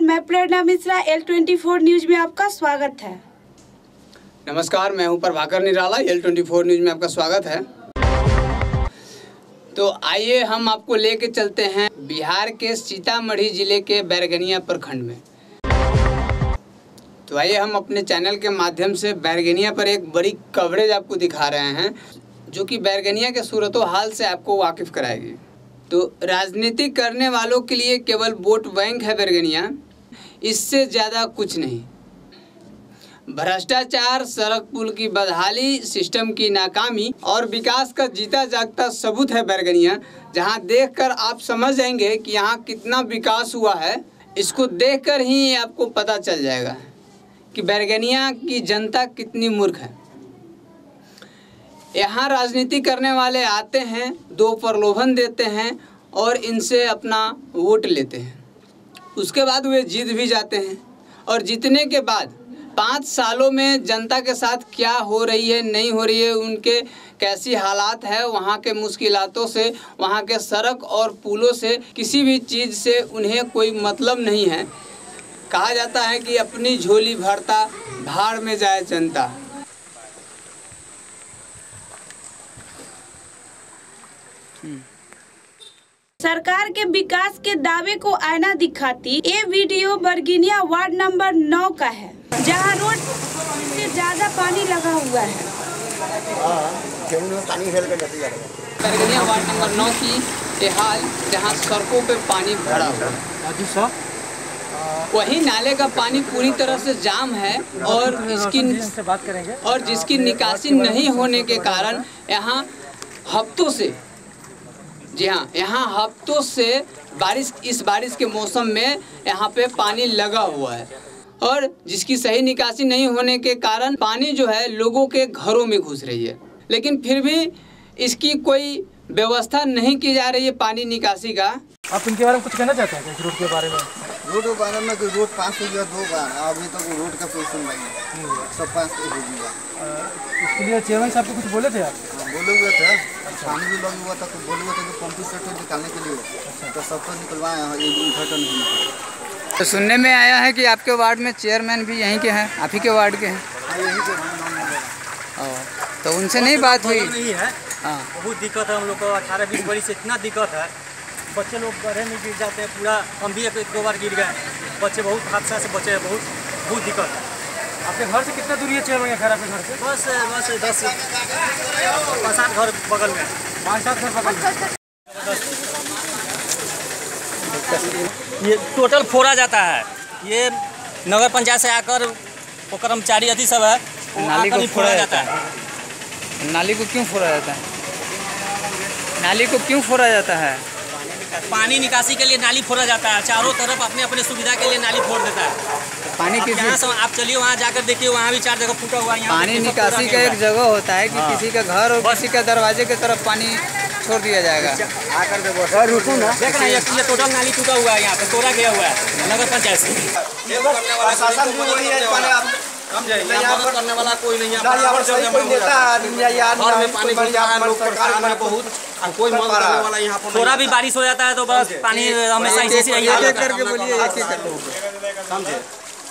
मैं प्रेरणा Mishra, L24 news में आपका स्वागत है। नमस्कार, मैं हूं प्रभाकर निराला, L24 न्यूज में आपका स्वागत है। तो आइए हम आपको लेके चलते हैं बिहार के सीतामढ़ी जिले के बैरगनिया प्रखंड में। तो आइए हम अपने चैनल के माध्यम से बैरगनिया पर एक बड़ी कवरेज आपको दिखा रहे हैं, जो कि बैरगनिया के सूरतो हाल से आपको वाकिफ कराएगी। तो राजनीति करने वालों के लिए केवल वोट बैंक है बैरगनिया, इससे ज़्यादा कुछ नहीं। भ्रष्टाचार, सड़क पुल की बदहाली, सिस्टम की नाकामी और विकास का जीता जागता सबूत है बैरगनिया, जहां देखकर आप समझ जाएंगे कि यहाँ कितना विकास हुआ है। इसको देखकर ही आपको पता चल जाएगा कि बैरगनिया की जनता कितनी मूर्ख है। यहाँ राजनीति करने वाले आते हैं, दो प्रलोभन देते हैं और इनसे अपना वोट लेते हैं। उसके बाद वे जीत भी जाते हैं और जीतने के बाद 5 सालों में जनता के साथ क्या हो रही है, नहीं हो रही है, उनके कैसी हालात है, वहाँ के मुश्किलातों से, वहाँ के सड़क और पुलों से, किसी भी चीज़ से उन्हें कोई मतलब नहीं है। कहा जाता है कि अपनी झोली भरता भाड़ में जाए जनता। सरकार के विकास के दावे को आईना दिखाती ये वीडियो बैरगनिया वार्ड नंबर 9 का है, जहां रोड से ज्यादा पानी लगा हुआ है। बैरगनिया वार्ड नंबर 9 की ये हाल, जहां सड़कों पे पानी भरा हुआ है, वही नाले का पानी पूरी तरह से जाम है और जिसकी निकासी नहीं होने के कारण यहाँ हफ्तों से, जी हाँ, यहाँ हफ्तों से इस बारिश के मौसम में यहाँ पे पानी लगा हुआ है और जिसकी सही निकासी नहीं होने के कारण पानी जो है लोगों के घरों में घुस रही है। लेकिन फिर भी इसकी कोई व्यवस्था नहीं की जा रही है पानी निकासी का। आप इनके बारे में कुछ कहना चाहते हैं रोड के बारे में? रोड के बारे में कोई रोड पास हो गया 2 बार, अभी तक तो रोड का कोई सुनवाई नहीं, सब पास हो गया। इसके लिए चेयरमैन साहब को कुछ बोले थे आप? बोले हुए थे, पानी भी लगा हुआ था तो बोले हुए थे कि पंपिंग सेट निकालने के लिए, तो सब तो निकलवाए हैं, उद्घाटन नहीं निकला। तो सुनने में आया है कि आपके वार्ड में चेयरमैन भी यहीं के हैं, आप ही के वार्ड के हैं? यहीं के। तो उनसे नहीं बात हुई? नहीं है, बहुत दिक्कत है हम लोग को। 18-20 बड़ी से इतना दिक्कत है, बच्चे लोग गड्ढे में गिर जाते हैं पूरा। हम भी 1-2 बार गिर गए, बच्चे बहुत हादसा से बचे हैं, बहुत दिक्कत है। आपके घर से कितना दूरी है चेयरमैन का घर? आपके घर से बस 10-5-7 घर बगल में, 5-7 घर बगल में। ये टोटल फोड़ा जाता है। ये नगर पंचायत से आकर वो कर्मचारी अति सब है, नाली को फोड़ा जाता है। नाली को क्यों फोड़ा जाता है? नाली को क्यों फोड़ा जाता है? पानी निकासी के लिए नाली फोड़ा जाता है। चारों तरफ अपने अपने सुविधा के लिए नाली फोड़ देता है। पानी आप चलिए वहाँ जाकर देखिए, वहाँ भी 4 जगह फूटा हुआ है। पानी निकासी का एक जगह होता है कि किसी का घर और किसी का दरवाजे की तरफ पानी छोड़ दिया जाएगा। आकर देखो, रुको ना, देखना ये टोटल नाली टूटा हुआ है, यहाँ पे तोड़ा गया हुआ है नगर पंचायत से। करने वाला कोई नहीं है, कोई वाला यहाँ पर थोड़ा भी बारिश हो जाता है तो बस पानी हमेशा ऐसे ही करके बोलिए, समझे।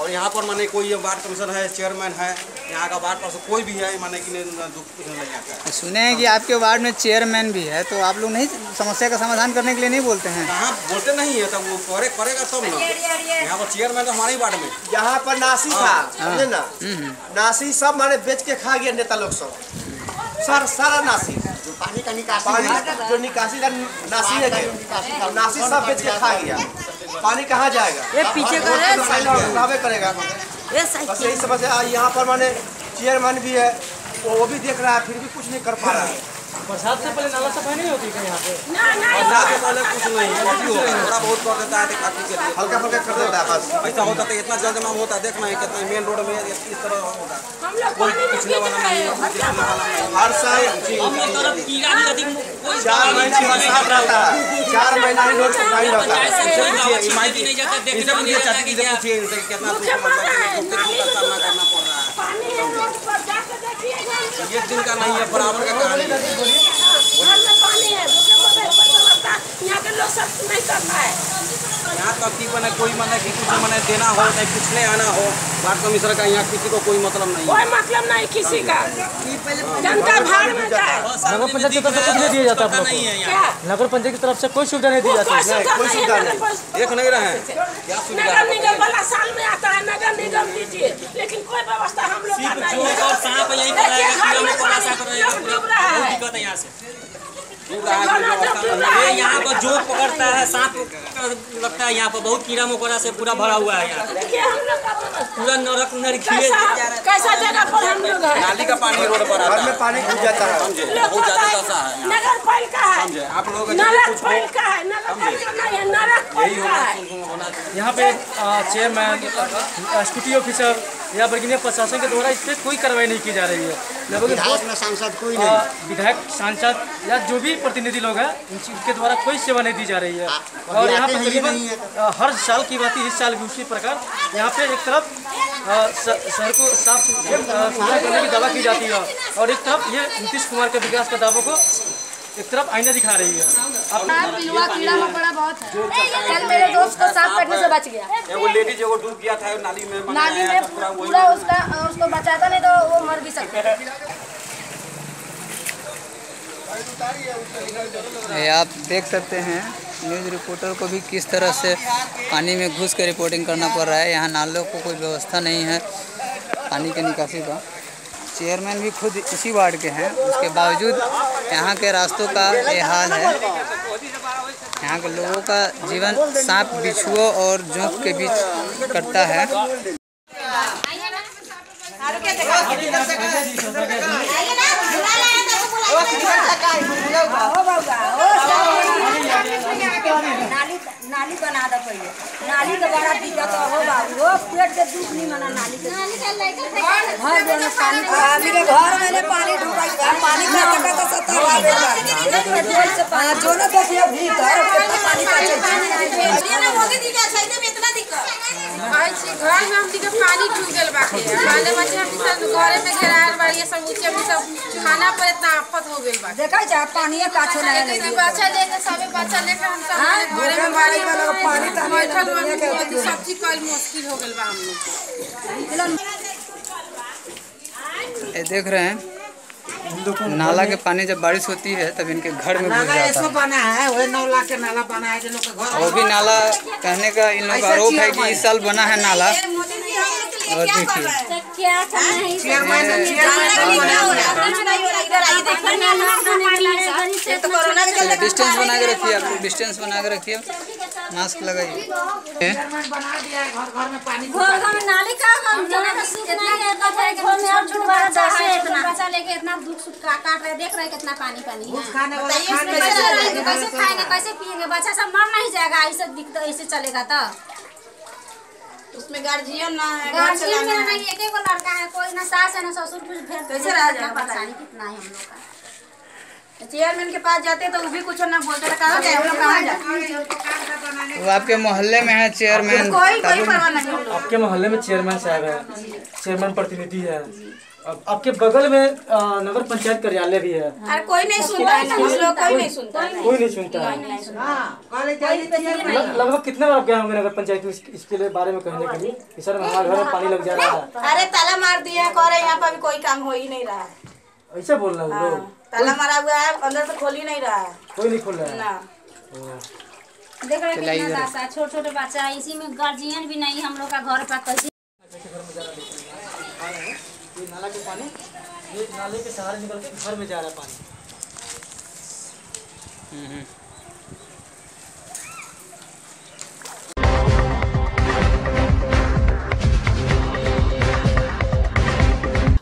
और यहाँ पर माने कोई वार्ड कमिश्नर है, चेयरमैन है, यहाँ का वार्ड पार्षद कोई भी है, माने कि नहीं आता है। सुने हैं कि आपके वार्ड में चेयरमैन भी है, तो आप लोग नहीं समस्या का समाधान करने के लिए नहीं बोलते हैं? हाँ, बोलते नहीं है, तब वो करेगा तब ना। यहाँ पर चेयरमैन तो हमारे वार्ड में। यहाँ पर नासी था, समझे ना, नासी सब माने बेच के खा गया नेता लोग सब, सारा नासी, पानी का निकासी, जो निकासी का नासी है, नासी सब बेच के खा गया। पानी कहाँ जाएगा? ये पीछे करेगा। बस यही समस्या यहाँ पर माने चेयरमैन भी है, वो भी देख रहा है, फिर भी कुछ नहीं कर पा रहा है। बरसात से पहले नाला सफाई नहीं होती क्या यहाँ पे? बरसात से पहले कुछ नहीं, थोड़ा बहुत कर देता है, हल्का फुल्का कर देता है बस। ऐसा होता है, इतना जल जमाव होता है, देखना है कितना मेन रोड में इस तरह होता है। कोई पिछले वाला नहीं है, हर साल 4 महीना बरसात रहता है, 4 महीना ही रोड सफाई रहता है। एक दिन का नहीं है, बराबर का कहानी है। यहाँ के लोग सब नहीं करना है। यहाँ तकरीबन कोई मने कि कुछ मने देना हो चाहे कुछ ले आना हो, वार्ड कमिश्नर का यहाँ किसी को कोई मतलब नहीं, कोई मतलब नहीं किसी का। जनता भाड़ में जाए। नगर पंचायत की तरफ से कुछ नहीं दिया जाता आप लोग को? नगर पंचायत की तरफ से कोई सुविधा नहीं दी जाती? कोई सुविधा नहीं। देख नहीं रहे हैं क्या सुविधा? नगर निगम वाला साल में आता है, नगर निगम दीजिए, लेकिन कोई व्यवस्था हम लोग का नहीं है। और सांप यहीं पर रहेगा, कीड़ा मकोड़ा सा कर रहेगा, डूब रहा है। दिक्कत है यहाँ से। यहाँ पर जोक पकड़ता है, सांप लगता है, यहाँ पर बहुत कीड़ा मकोड़ा से पूरा भरा हुआ है, यहाँ देखिए हम लोग का पूरा नरक नरखिए कैसा जगह पर हम लोग हैं। नाली का पानी रोड पर आता घर में पानी घुस जाता है। बहुत ज्यादा दशा है यहाँ। नगर पालिका है, आप लोग नरक पालिका है, नगर पालिका नहीं है, नरक पालिका है। यहाँ पे चेयरमैन, स्कूटी ऑफिसर या बरगिनिया प्रशासन के द्वारा इस पर कोई कार्रवाई नहीं की जा रही है। लगभग सांसद कोई विधायक, सांसद या जो भी प्रतिनिधि लोग हैं उनके द्वारा कोई सेवा नहीं दी जा रही है। और यहाँ पर तकरीबन हर साल की बात इस साल भी उसी प्रकार यहाँ पे एक तरफ शहर को साफ सुथरा करने की दावा की जाती है और एक तरफ ये नीतीश कुमार के विकास के दावों को एक तरफ आईना दिखा रही है। पिलुआ कीड़ा मकोड़ा बहुत है। कल मेरे दोस्त को सांप काटने से बच गया। वो लेडीज जो डूब गया था नाली में पूरा उसको बचाता नहीं तो वो मर भी सकता है। आप देख सकते हैं न्यूज़ रिपोर्टर को भी किस तरह से पानी में घुस कर रिपोर्टिंग करना पड़ रहा है। यहाँ नालों को कोई व्यवस्था नहीं है पानी के निकासी का। चेयरमैन भी खुद इसी वार्ड के हैं, उसके बावजूद यहाँ के रास्तों का ये हाल है। यहाँ के लोगों का जीवन सांप, बिच्छुओं और जोंक के बीच कटता है। नाली बना दो पहले, नाली तो बड़ा दिक्कत हो बाबू, वो पेट के दुख नहीं मना नाली के घर में पानी, आदमी के घर में पानी ढुकाई, पानी का टका तो 70 जो ना देखिए भीतर पानी का मोदी जी के सही में इतना दिक्कत घर में हम दिखे पानी डूब गेल बाटे, बाले बच्चे हम सब घरे में घेरायल बा, ये सब ऊंचे भी सब खाना पर इतना आफत हो गइल बा। देखा जा पानी काछे नहीं लेकिन बच्चा लेके सबे बच्चा लेके हम सब घरे में बाड़ी पानी बैठल सब चीज कल मुश्किल हो गइल बा हम लोग। ये देख रहे हैं नाला के पानी जब बारिश होती है तब इनके घर में घुस जाता है। बना है वही 9 लाख के नाला बना है, लोग के घर वो भी नाला कहने का इन लोग का आरोप है कि इस साल बना है नाला। और देखिए डिस्टेंस बना के रखिए, आप लोग डिस्टेंस बना के रखिए, मास्क लगाइए। बना दिया है घर में पानी, घर में नाली का बच्चा लेके इतना दुख सुख काट रहे, देख रहे कितना पानी पानी है। कैसे खाएंगे, कैसे पिएंगे, बच्चा सब मर नहीं जाएगा ऐसे दिखता, ऐसे चलेगा तो उसमें गार्जियन ना है, गार्जियन में नहीं, एक एक लड़का है, कोई ना सास है ना ससुर, कुछ भेद कैसे रह जाएगा, परेशानी कितना है हम लोग का। चेयरमैन के पास जाते तो वो भी कुछ ना बोलते, कहाँ जाए हम लोग, कहाँ जाए। वो आपके मोहल्ले में है चेयरमैन, कोई परवाह नहीं। आपके मोहल्ले में चेयरमैन साहब है, चेयरमैन प्रतिनिधि है, आपके बगल में नगर पंचायत कार्यालय भी है। अरे कोई नहीं सुनता है, हम लोग कोई नहीं सुनता है, कोई नहीं सुनता है। लगभग कितने बार गए होंगे नगर पंचायत में इसके लिए बारे में कहने के लिए कि सर हमारे घर में पानी लग जा रहा है? अरे ताला मार दिया है, कह रहे यहाँ पर भी कोई काम हो ही नहीं रहा है। ऐसा बोल रहे हैं लोग? ताला मारा हुआ है, अंदर से खोल ही नहीं रहा है, कोई नहीं खोल रहा है ना। देख रहे कितना दासा, छोटे छोटे बच्चा, इसी में गार्जियन भी नहीं, हम लोग का घर पर कैसे ये नाला के पानी, ये नाले के सहारे निकल के घर में जा रहा है पानी।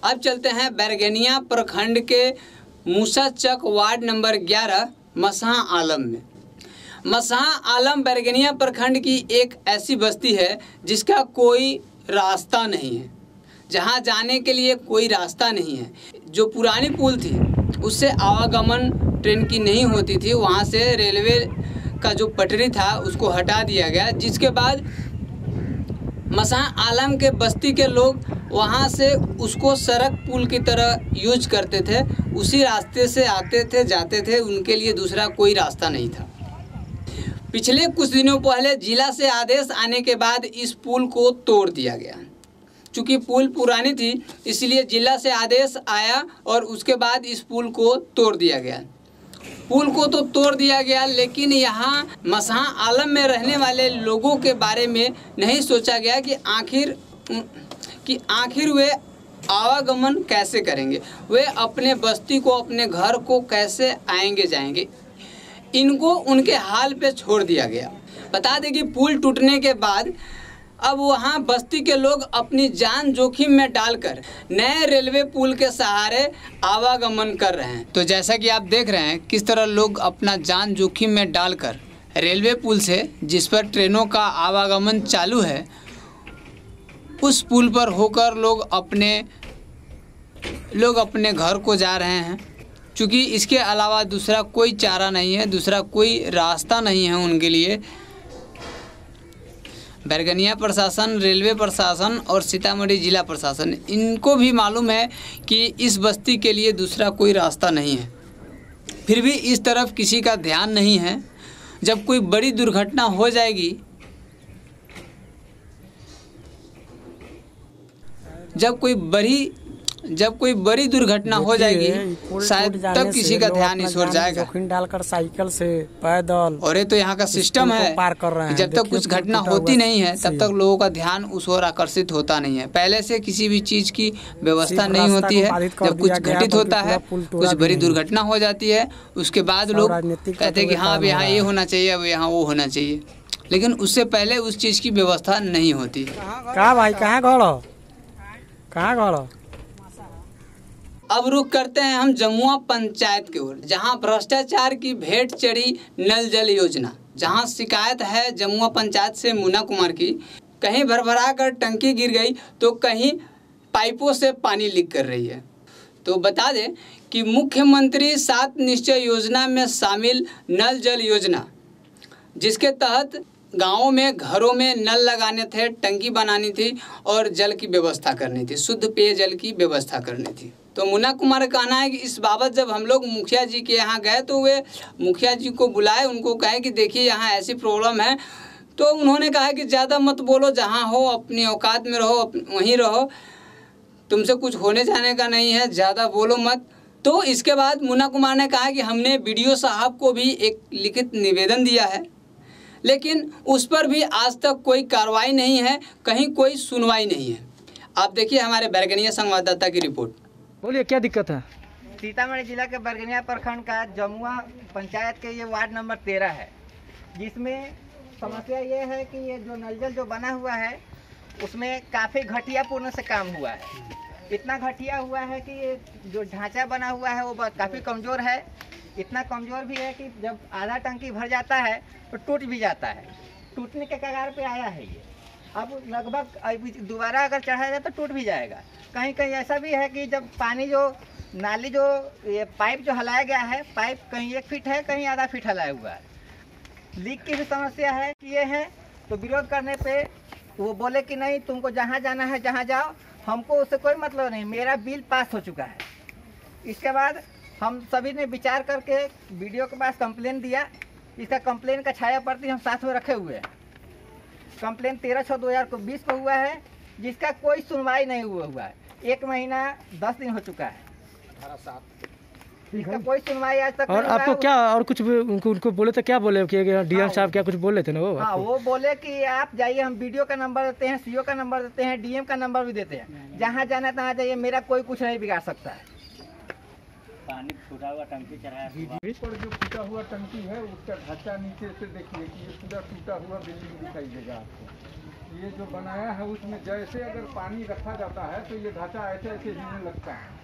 अब चलते हैं बैरगनिया प्रखंड के मूसाचक वार्ड नंबर 11 मसहा आलम में। मसहा आलम बैरगनिया प्रखंड की एक ऐसी बस्ती है जिसका कोई रास्ता नहीं है, जहां जाने के लिए कोई रास्ता नहीं है। जो पुरानी पुल थी उससे आवागमन ट्रेन की नहीं होती थी, वहां से रेलवे का जो पटरी था उसको हटा दिया गया, जिसके बाद मसहा आलम के बस्ती के लोग वहाँ से उसको सड़क पुल की तरह यूज करते थे, उसी रास्ते से आते थे जाते थे, उनके लिए दूसरा कोई रास्ता नहीं था। पिछले कुछ दिनों पहले जिला से आदेश आने के बाद इस पुल को तोड़ दिया गया। चूँकि पुल पुरानी थी इसलिए जिला से आदेश आया और उसके बाद इस पुल को तोड़ दिया गया। पुल को तो तोड़ दिया गया, लेकिन यहाँ मसहा आलम में रहने वाले लोगों के बारे में नहीं सोचा गया कि आखिर वे आवागमन कैसे करेंगे, वे अपने बस्ती को, अपने घर को कैसे आएंगे जाएंगे। इनको उनके हाल पे छोड़ दिया गया। बता दें कि पुल टूटने के बाद अब वहाँ बस्ती के लोग अपनी जान जोखिम में डालकर नए रेलवे पुल के सहारे आवागमन कर रहे हैं। तो जैसा कि आप देख रहे हैं किस तरह लोग अपना जान जोखिम में डालकर रेलवे पुल से, जिस पर ट्रेनों का आवागमन चालू है, उस पुल पर होकर लोग अपने घर को जा रहे हैं। क्योंकि इसके अलावा दूसरा कोई चारा नहीं है, दूसरा कोई रास्ता नहीं है उनके लिए। बैरगनिया प्रशासन, रेलवे प्रशासन और सीतामढ़ी जिला प्रशासन, इनको भी मालूम है कि इस बस्ती के लिए दूसरा कोई रास्ता नहीं है, फिर भी इस तरफ किसी का ध्यान नहीं है। जब कोई बड़ी दुर्घटना हो जाएगी, जब कोई बड़ी दुर्घटना हो जाएगी शायद तब किसी का ध्यान इस ओर जाएगा। डालकर साइकिल से, पैदल, और ये तो यहाँ का सिस्टम है पार कर रहे हैं। जब तक कुछ घटना होती नहीं है तब तक लोगों का ध्यान उस ओर आकर्षित होता नहीं है। पहले से किसी भी चीज की व्यवस्था नहीं होती है। जब कुछ घटित होता है, कुछ बड़ी दुर्घटना हो जाती है, उसके बाद लोग कहते हैं कि हाँ अब यहाँ ये होना चाहिए, अब यहाँ वो होना चाहिए, लेकिन उससे पहले उस चीज की व्यवस्था नहीं होती। कहाँ भाई, कहाँ घर? अब रुख करते हैं हम जमुआ पंचायत की ओर, जहां भ्रष्टाचार की भेंट चढ़ी नल जल योजना। जहां शिकायत है जमुआ पंचायत से मुन्ना कुमार की, कहीं भरभरा कर टंकी गिर गई तो कहीं पाइपों से पानी लीक कर रही है। तो बता दें कि मुख्यमंत्री 7 निश्चय योजना में शामिल नल जल योजना, जिसके तहत गाँवों में, घरों में नल लगाने थे, टंकी बनानी थी और जल की व्यवस्था करनी थी, शुद्ध पेयजल की व्यवस्था करनी थी। तो मुन्ना कुमार का कहना है कि इस बाबत जब हम लोग मुखिया जी के यहाँ गए तो वे मुखिया जी को बुलाए, उनको कहे कि देखिए यहाँ ऐसी प्रॉब्लम है। तो उन्होंने कहा कि ज़्यादा मत बोलो, जहाँ हो अपनी औकात में रहो, वहीं रहो, तुमसे कुछ होने जाने का नहीं है, ज़्यादा बोलो मत। तो इसके बाद मुन्ना कुमार ने कहा कि हमने BDO साहब को भी एक लिखित निवेदन दिया है, लेकिन उस पर भी आज तक कोई कार्रवाई नहीं है, कहीं कोई सुनवाई नहीं है। आप देखिए हमारे बैरगनिया संवाददाता की रिपोर्ट। बोलिए क्या दिक्कत है? सीतामढ़ी जिला के बैरगनिया प्रखंड का जमुआ पंचायत के ये वार्ड नंबर 13 है, जिसमें समस्या ये है कि ये जो नल जल जो बना हुआ है उसमें काफ़ी घटियापूर्ण से काम हुआ है। इतना घटिया हुआ है कि ये जो ढांचा बना हुआ है वो काफ़ी कमज़ोर है। इतना कमज़ोर भी है कि जब आधा टंकी भर जाता है तो टूट भी जाता है, टूटने के कगार पे आया है ये। अब लगभग दोबारा अगर चढ़ाया जाए तो टूट भी जाएगा। कहीं कहीं ऐसा भी है कि जब पानी जो नाली जो ये पाइप जो हलाया गया है, पाइप कहीं 1 फीट है, कहीं आधा फीट हलाया हुआ है। लीक की भी समस्या है कि ये है, तो विरोध करने पे वो बोले कि नहीं तुमको जहाँ जाना है जहाँ जाओ, हमको उससे कोई मतलब नहीं, मेरा बिल पास हो चुका है। इसके बाद हम सभी ने विचार करके BDO के पास कंप्लेन दिया। इसका कंप्लेन का छाया प्रति हम साथ में रखे हुए हैं। कंप्लेन 13/6/2020 को हुआ है, जिसका कोई सुनवाई नहीं हुआ है। 1 महीना 10 दिन हो चुका है, इसका कोई सुनवाई आज तक। और आपको क्या और कुछ उनको बोले तो क्या बोले कि DM साहब क्या कुछ बोले थे ना वो? हाँ, वो बोले कि आप जाइए, हम BDO का नंबर देते हैं, CO का नंबर देते हैं, DM का नंबर भी देते हैं, जहाँ जाना है तहाँ जाइए, मेरा कोई कुछ नहीं बिगाड़ सकता है। पानी टूटा हुआ टंकी चढ़ाया पर जो टूटा हुआ टंकी है उसका ढांचा नीचे से देखिए कि ये पूरा टूटा हुआ बिल्डिंग दिखाई देगा आपको। ये जो बनाया है उसमें जैसे अगर पानी रखा जाता है तो ये ढांचा ऐसे ऐसे हिलने लगता है।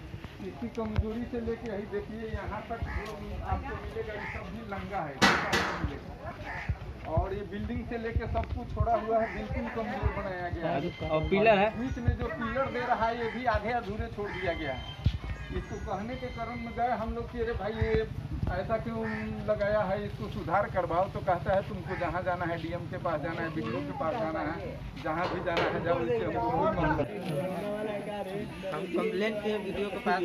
इसकी कमजोरी से लेके यही देखिए यहाँ तक जो आपको मिलेगा ये सब भी लंगा है, और ये बिल्डिंग से लेके सब कुछ छोड़ा हुआ है, बिल्कुल कमजोर बनाया गया है। और पिलर है, बीच में जो पिलर दे रहा है ये भी आधे अधूरे छोड़ दिया गया है। इसको कहने के क्रम में गए हम लोग कि अरे भाई ये ऐसा क्यों लगाया है, इसको सुधार करवाओ। तो कहता है तुमको जहाँ जाना है, DM के पास जाना है, BDO के पास जाना है, जहाँ भी जाना है जाओ, इससे हमको कोई मतलब नहीं। हम कंप्लेंट किए BDO के पास,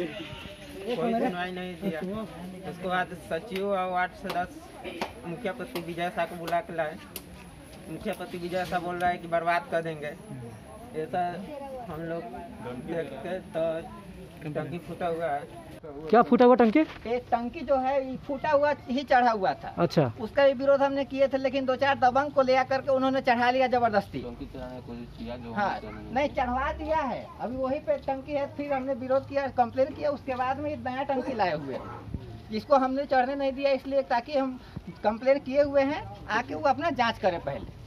कोई सुनवाई नहीं दिया। उसके बाद सचिव और वार्ड सदस्य मुखिया पति विजय शाह को बुला के लाए। मुखिया पति विजय शाह बोल रहा है कि बर्बाद कर देंगे। ऐसा हम लोग देखते तो टंकी फूटा हुआ है। क्या फूटा हुआ टंकी? एक टंकी जो है ये फूटा हुआ ही चढ़ा हुआ था। अच्छा, उसका भी विरोध हमने किए थे, लेकिन 2-4 दबंग को ले आकर के उन्होंने चढ़ा लिया जबरदस्ती। हाँ, नहीं चढ़वा दिया है, अभी वही पे टंकी है। फिर हमने विरोध किया, कंप्लेन किया, उसके बाद में एक नया टंकी लाए हुए जिसको हमने चढ़ने नहीं दिया, इसलिए ताकि हम कंप्लेन किए हुए हैं, आके वो अपना जाँच करे पहले।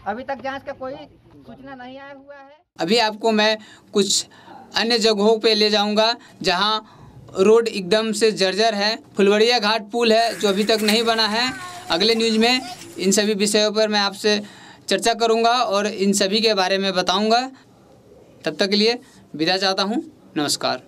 अभी तक जाँच का कोई सूचना नहीं आया हुआ है। अभी आपको मैं कुछ अन्य जगहों पे ले जाऊंगा जहां रोड एकदम से जर्जर है। फुलवड़िया घाट पुल है जो अभी तक नहीं बना है। अगले न्यूज़ में इन सभी विषयों पर मैं आपसे चर्चा करूंगा और इन सभी के बारे में बताऊंगा। तब तक के लिए विदा चाहता हूं। नमस्कार।